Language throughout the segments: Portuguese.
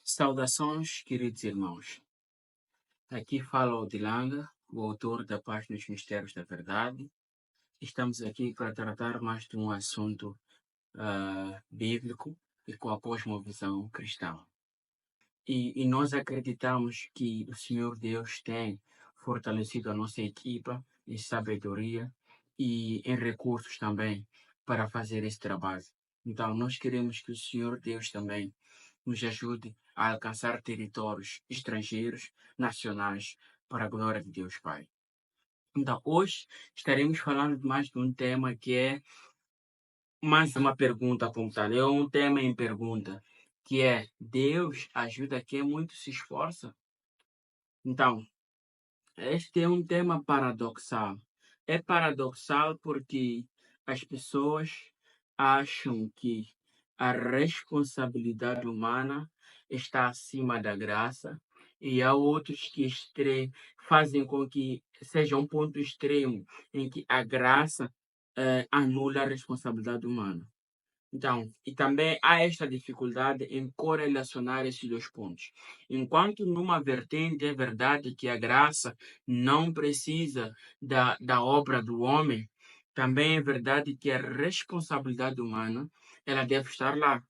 Saudações, queridos irmãos. Aqui fala o Dilanga, o autor da Página dos Mistérios da Verdade. Estamos aqui para tratar mais de um assunto bíblico e com a cosmovisão cristã. E nós acreditamos que o Senhor Deus tem fortalecido a nossa equipa em sabedoria e em recursos também para fazer esse trabalho. Então, nós queremos que o Senhor Deus também nos ajude a alcançar territórios estrangeiros, nacionais, para a glória de Deus Pai. Então, hoje estaremos falando mais de um tema que é mais uma pergunta apontada. É um tema em pergunta, que é: Deus ajuda quem muito se esforça? Então, este é um tema paradoxal. É paradoxal porque as pessoas acham que a responsabilidade humana está acima da graça e há outros que fazem com que seja um ponto extremo em que a graça anula a responsabilidade humana. Então, e também há esta dificuldade em correlacionar esses dois pontos. Enquanto numa vertente é verdade que a graça não precisa da obra do homem, também é verdade que a responsabilidade humana ela deve estar lá.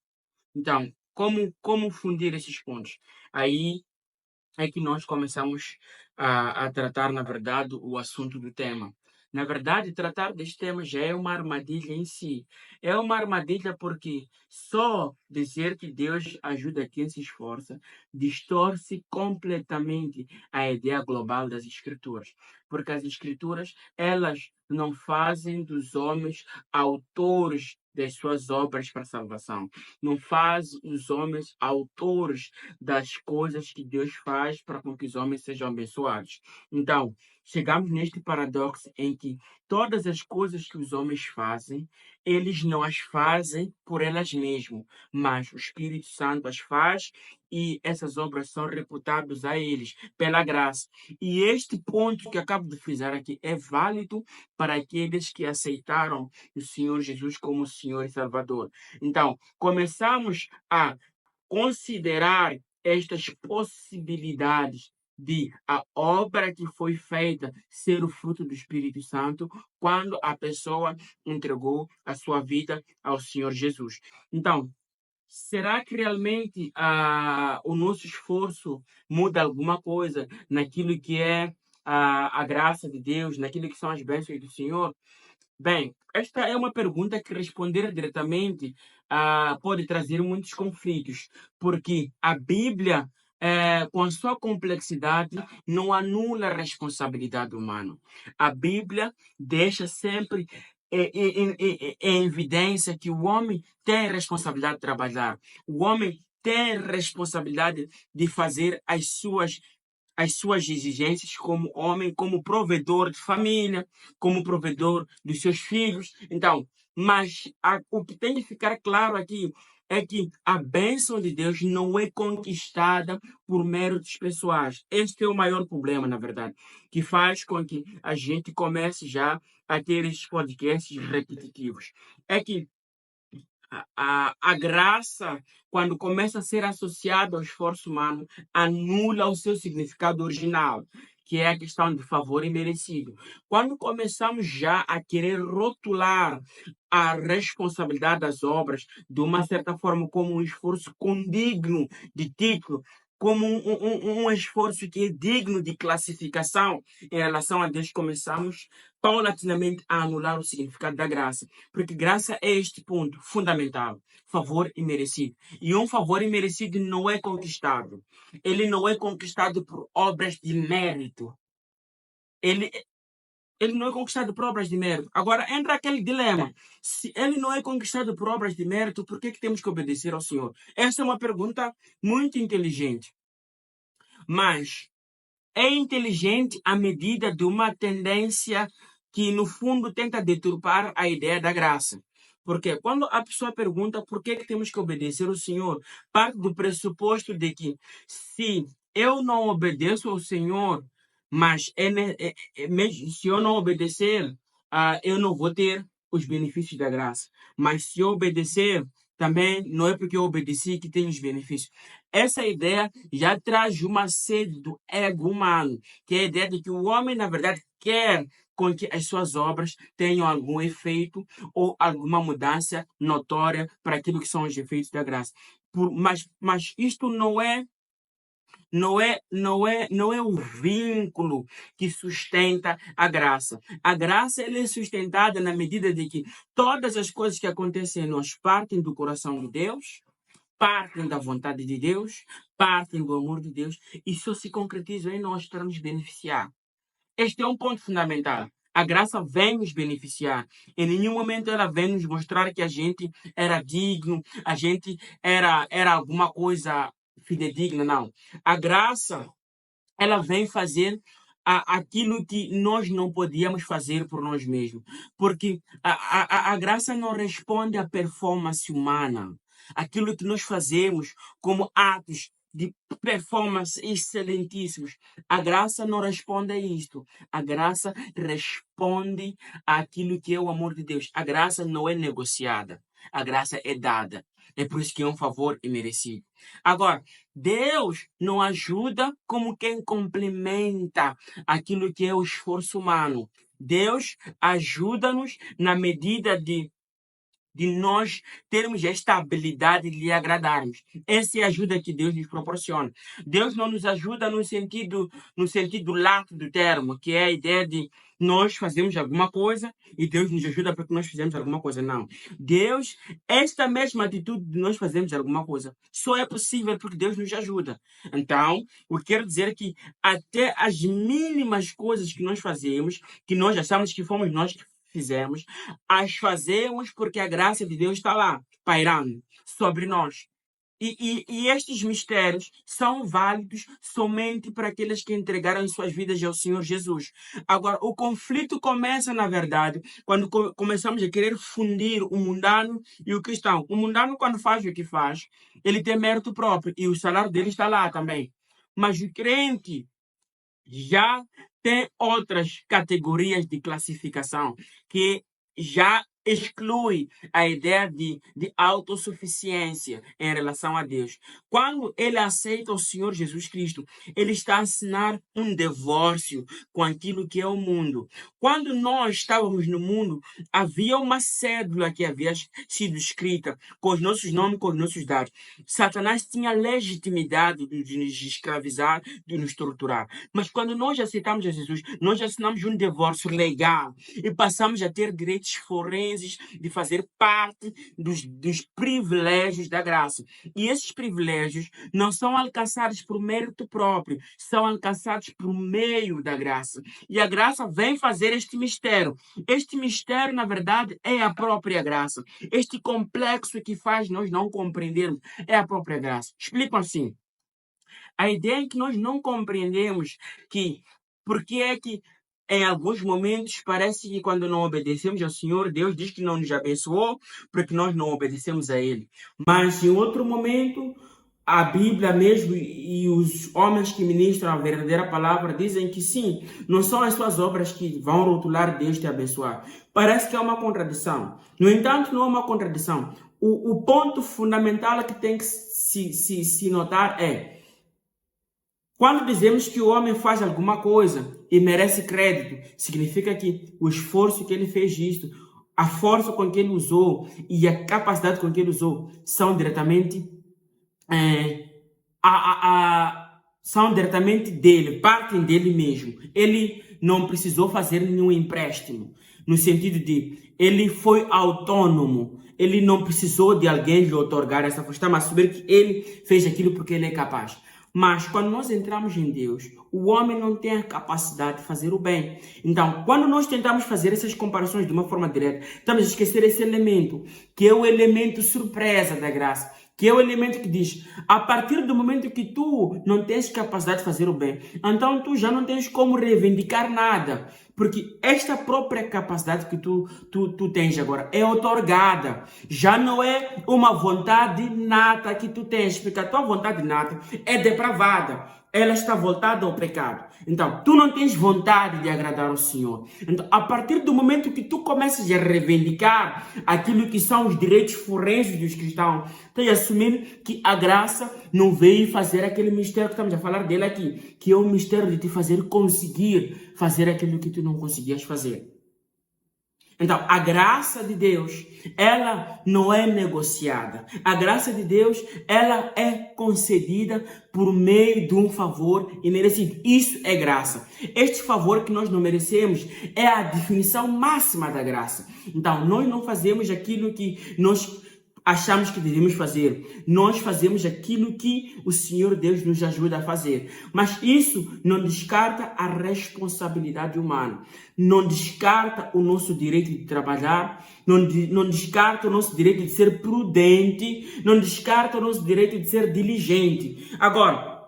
Então, como fundir esses pontos? Aí é que nós começamos a tratar, na verdade, o assunto do tema. Na verdade, tratar deste tema já é uma armadilha em si. É uma armadilha porque só dizer que Deus ajuda quem se esforça distorce completamente a ideia global das Escrituras. Porque as Escrituras, elas não fazem dos homens autores das suas obras para a salvação. Não faz os homens autores das coisas que Deus faz para que os homens sejam abençoados. Então, chegamos neste paradoxo em que todas as coisas que os homens fazem, eles não as fazem por elas mesmas, mas o Espírito Santo as faz e essas obras são reputadas a eles pela graça. E este ponto que acabo de frisar aqui é válido para aqueles que aceitaram o Senhor Jesus como Senhor e Salvador. Então, começamos a considerar estas possibilidades de a obra que foi feita ser o fruto do Espírito Santo quando a pessoa entregou a sua vida ao Senhor Jesus. Então, será que realmente o nosso esforço muda alguma coisa naquilo que é a graça de Deus, naquilo que são as bênçãos do Senhor? Bem, esta é uma pergunta que responder diretamente pode trazer muitos conflitos, porque a Bíblia, com a sua complexidade, não anula a responsabilidade humana. A Bíblia deixa sempre em evidência que o homem tem responsabilidade de trabalhar, o homem tem responsabilidade de fazer as suas exigências como homem, como provedor de família, como provedor dos seus filhos. Então, mas o que tem de ficar claro aqui é que a bênção de Deus não é conquistada por méritos pessoais. Este é o maior problema, na verdade, que faz com que a gente comece já a ter esses podcasts repetitivos. É que a graça, quando começa a ser associada ao esforço humano, anula o seu significado original, que é a questão de favor imerecido. Quando começamos já a querer rotular a responsabilidade das obras de uma certa forma como um esforço condigno de título, como um esforço que é digno de classificação em relação a Deus, começamos paulatinamente a anular o significado da graça. Porque graça é este ponto fundamental: favor imerecido. E um favor imerecido não é conquistado. Ele não é conquistado por obras de mérito. Ele, ele não é conquistado por obras de mérito. Agora, entra aquele dilema. Se ele não é conquistado por obras de mérito, por que temos que obedecer ao Senhor? Essa é uma pergunta muito inteligente. Mas é inteligente à medida de uma tendência que, no fundo, tenta deturpar a ideia da graça. Porque quando a pessoa pergunta por que temos que obedecer ao Senhor, parte do pressuposto de que se eu não obedeço ao Senhor, mas mesmo se eu não obedecer, eu não vou ter os benefícios da graça. Mas se eu obedecer, também não é porque eu obedeci que tenho os benefícios. Essa ideia já traz uma sede do ego humano, que é a ideia de que o homem, na verdade, quer com que as suas obras tenham algum efeito ou alguma mudança notória para aquilo que são os efeitos da graça. Mas isto não é o vínculo que sustenta a graça. A graça ela é sustentada na medida de que todas as coisas que acontecem em nós partem do coração de Deus, partem da vontade de Deus, partem do amor de Deus e só se concretizam em nós para nos beneficiar. Este é um ponto fundamental. A graça vem nos beneficiar. Em nenhum momento ela vem nos mostrar que a gente era digno, a gente era alguma coisa fidedigna, não. A graça ela vem fazer aquilo que nós não podíamos fazer por nós mesmos. Porque a graça não responde à performance humana. Aquilo que nós fazemos como atos de performance excelentíssimos. A graça não responde a isto. A graça responde àquilo que é o amor de Deus. A graça não é negociada. A graça é dada. É por isso que é um favor imerecido. Agora, Deus não ajuda como quem complementa aquilo que é o esforço humano. Deus ajuda-nos na medida de nós termos esta habilidade de lhe agradarmos. Essa é a ajuda que Deus nos proporciona. Deus não nos ajuda no sentido lato do termo, que é a ideia de nós fazemos alguma coisa e Deus nos ajuda para que nós fizemos alguma coisa. Não. Deus, esta mesma atitude de nós fazermos alguma coisa, só é possível porque Deus nos ajuda. Então, o que quero dizer é que até as mínimas coisas que nós fazemos, que nós achamos que fomos nós que fizemos, as fazemos porque a graça de Deus está lá, pairando sobre nós. E estes mistérios são válidos somente para aqueles que entregaram suas vidas ao Senhor Jesus. Agora, o conflito começa, na verdade, quando começamos a querer fundir o mundano e o cristão. O mundano, quando faz o que faz, ele tem mérito próprio e o salário dele está lá também. Mas o crente já tem outras categorias de classificação que já exclui a ideia de autossuficiência em relação a Deus. Quando ele aceita o Senhor Jesus Cristo, ele está a assinar um divórcio com aquilo que é o mundo. Quando nós estávamos no mundo, havia uma cédula que havia sido escrita com os nossos nomes, com os nossos dados. Satanás tinha legitimidade de nos escravizar, de nos torturar. Mas quando nós aceitamos a Jesus, nós assinamos um divórcio legal e passamos a ter direitos forenses de fazer parte dos privilégios da graça. E esses privilégios não são alcançados por mérito próprio, são alcançados por meio da graça. E a graça vem fazer este mistério. Este mistério, na verdade, é a própria graça. Este complexo que faz nós não compreendermos é a própria graça. Explico assim. A ideia é que nós não compreendemos que porque é que em alguns momentos parece que quando não obedecemos ao Senhor, Deus diz que não nos abençoou porque nós não obedecemos a Ele. Mas em outro momento, a Bíblia mesmo e os homens que ministram a verdadeira palavra dizem que sim, não são as suas obras que vão rotular Deus te abençoar. Parece que é uma contradição. No entanto, não é uma contradição. O ponto fundamental que tem que se notar é quando dizemos que o homem faz alguma coisa e merece crédito, significa que o esforço que ele fez isto, a força com que ele usou e a capacidade com que ele usou são diretamente são diretamente dele, partem dele mesmo. Ele não precisou fazer nenhum empréstimo, no sentido de ele foi autônomo. Ele não precisou de alguém lhe otorgar essa força, mas saber que ele fez aquilo porque ele é capaz. Mas quando nós entramos em Deus, o homem não tem a capacidade de fazer o bem. Então, quando nós tentamos fazer essas comparações de uma forma direta, estamos a esquecer esse elemento, que é o elemento surpresa da graça, que é o elemento que diz, a partir do momento que tu não tens capacidade de fazer o bem, então tu já não tens como reivindicar nada, Porque esta própria capacidade que tu tens agora é outorgada. Já não é uma vontade nata que tu tens, porque a tua vontade nata é depravada. Ela está voltada ao pecado. Então, tu não tens vontade de agradar ao Senhor. Então, a partir do momento que tu começas a reivindicar aquilo que são os direitos forenses dos cristãos, tens de assumir que a graça não veio fazer aquele mistério que estamos a falar dele aqui, que é o mistério de te fazer conseguir fazer aquilo que tu não conseguias fazer. Então, a graça de Deus, ela não é negociada. A graça de Deus, ela é concedida por meio de um favor imerecido. Isso é graça. Este favor que nós não merecemos é a definição máxima da graça. Então, nós não fazemos aquilo que nós achamos que devemos fazer. Nós fazemos aquilo que o Senhor Deus nos ajuda a fazer. Mas isso não descarta a responsabilidade humana. Não descarta o nosso direito de trabalhar. Não descarta o nosso direito de ser prudente. Não descarta o nosso direito de ser diligente. Agora,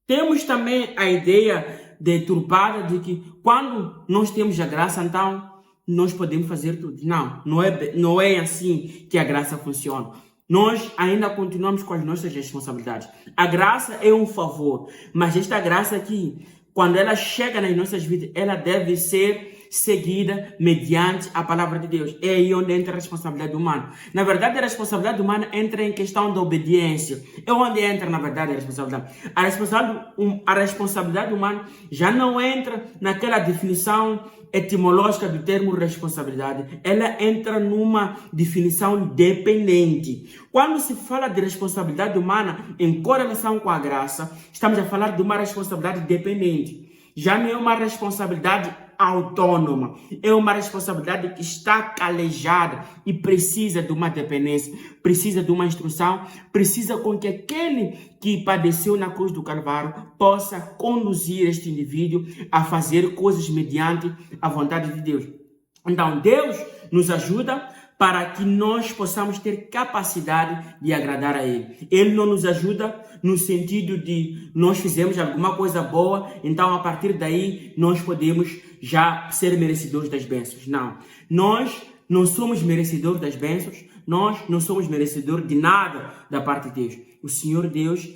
temos também a ideia deturpada de que quando nós temos a graça, então nós podemos fazer tudo. Não é assim que a graça funciona. Nós ainda continuamos com as nossas responsabilidades. A graça é um favor, mas esta graça aqui, quando ela chega nas nossas vidas, ela deve ser seguida mediante a palavra de Deus. É aí onde entra a responsabilidade humana. Na verdade, a responsabilidade humana entra em questão da obediência. É onde entra, na verdade, a responsabilidade. A responsabilidade humana já não entra naquela definição etimológica do termo responsabilidade. Ela entra numa definição dependente. Quando se fala de responsabilidade humana em correlação com a graça, estamos a falar de uma responsabilidade dependente. Já não é uma responsabilidade autônoma, é uma responsabilidade que está calejada e precisa de uma dependência, precisa de uma instrução, precisa com que aquele que padeceu na cruz do Calvário possa conduzir este indivíduo a fazer coisas mediante a vontade de Deus. Então, Deus nos ajuda para que nós possamos ter capacidade de agradar a Ele. Ele não nos ajuda no sentido de nós fizemos alguma coisa boa, então a partir daí nós podemos já ser merecedores das bênçãos. Não, nós não somos merecedores das bênçãos, nós não somos merecedores de nada da parte de Deus. O Senhor Deus,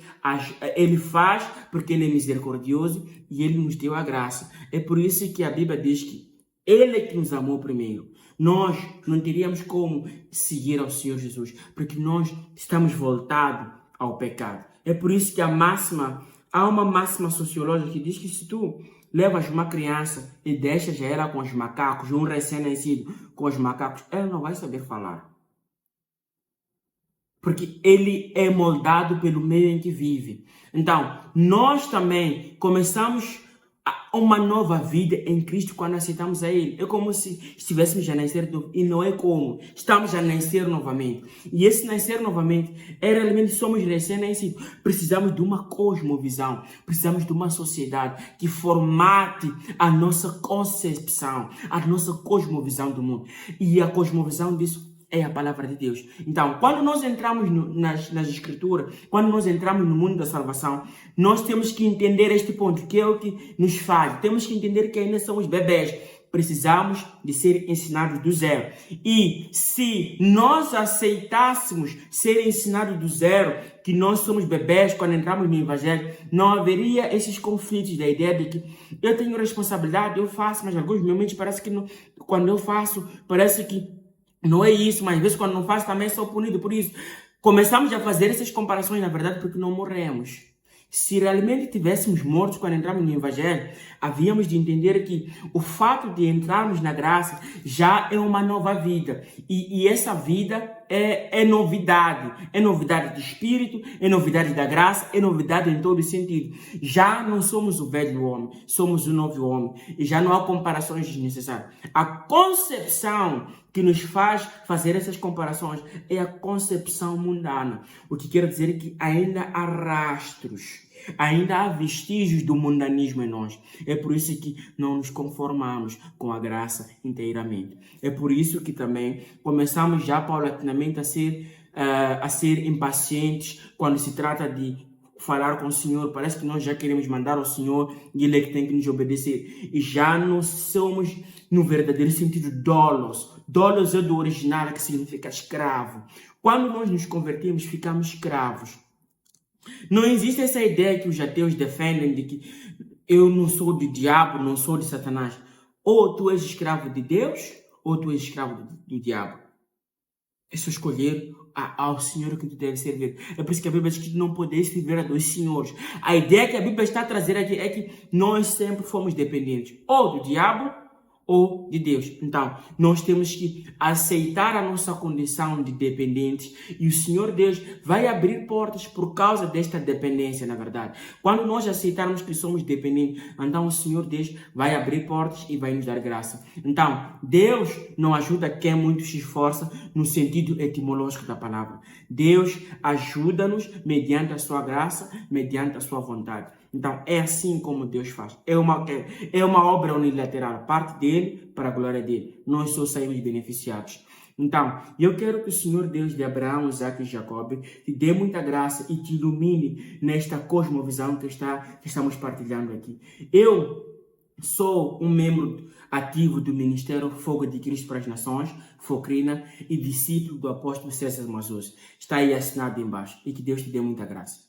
Ele faz porque Ele é misericordioso e Ele nos deu a graça. É por isso que a Bíblia diz que Ele é que nos amou primeiro. Nós não teríamos como seguir ao Senhor Jesus, porque nós estamos voltados ao pecado. É por isso que há uma máxima sociológica que diz que se tu levas uma criança e deixas ela com os macacos, um recém-nascido com os macacos, ela não vai saber falar. Porque ele é moldado pelo meio em que vive. Então, nós também começamos uma nova vida em Cristo quando aceitamos a Ele. É como se estivéssemos a nascer e não é como. Estamos a nascer novamente. E esse nascer novamente é realmente somos recém-nascidos. Precisamos de uma cosmovisão. Precisamos de uma sociedade que formate a nossa concepção, a nossa cosmovisão do mundo. E a cosmovisão disso é a palavra de Deus. Então, quando nós entramos nas escrituras, quando nós entramos no mundo da salvação, nós temos que entender este ponto, que é o que nos faz. Temos que entender que ainda somos bebés. Precisamos de ser ensinados do zero. E se nós aceitássemos ser ensinados do zero, que nós somos bebés quando entramos no Evangelho, não haveria esses conflitos da ideia de que eu tenho responsabilidade, eu faço, mas em alguns momentos parece que não, quando eu faço, parece que não é isso, mas às vezes quando não faço também sou punido por isso. Começamos a fazer essas comparações, na verdade, porque não morremos. Se realmente tivéssemos mortos quando entramos no Evangelho, havíamos de entender que o fato de entrarmos na graça já é uma nova vida. E essa vida é novidade. É novidade de espírito, é novidade da graça, é novidade em todo sentido. Já não somos o velho homem, somos o novo homem. E já não há comparações desnecessárias. A concepção que nos faz fazer essas comparações é a concepção mundana. O que quer dizer que ainda há rastros, ainda há vestígios do mundanismo em nós. É por isso que não nos conformamos com a graça inteiramente. É por isso que também começamos já paulatinamente a ser impacientes quando se trata de falar com o Senhor, parece que nós já queremos mandar ao Senhor e Ele é que tem que nos obedecer. E já não somos, no verdadeiro sentido, dolos. Dolos é do original, que significa escravo. Quando nós nos convertemos, ficamos escravos. Não existe essa ideia que os ateus defendem de que eu não sou do diabo, não sou de Satanás. Ou tu és escravo de Deus, ou tu és escravo do diabo. É só escolher ao Senhor que tu deve servir. É por isso que a Bíblia diz que não podes servir a dois senhores. A ideia que a Bíblia está a trazer aqui é que nós sempre fomos dependentes, ou do diabo, ou de Deus. Então, nós temos que aceitar a nossa condição de dependentes e o Senhor Deus vai abrir portas por causa desta dependência, na verdade. Quando nós aceitarmos que somos dependentes, então o Senhor Deus vai abrir portas e vai nos dar graça. Então, Deus não ajuda quem muito se esforça no sentido etimológico da palavra. Deus ajuda-nos mediante a sua graça, mediante a sua vontade. Então, é assim como Deus faz. É uma obra unilateral, parte dele para a glória dele. Nós só saímos beneficiados. Então, eu quero que o Senhor Deus de Abraão, Isaac e Jacob te dê muita graça e te ilumine nesta cosmovisão que estamos partilhando aqui. Eu sou um membro ativo do Ministério Fogo de Cristo para as Nações, Focrina, e discípulo do apóstolo César Mazuz. Está aí assinado embaixo. E que Deus te dê muita graça.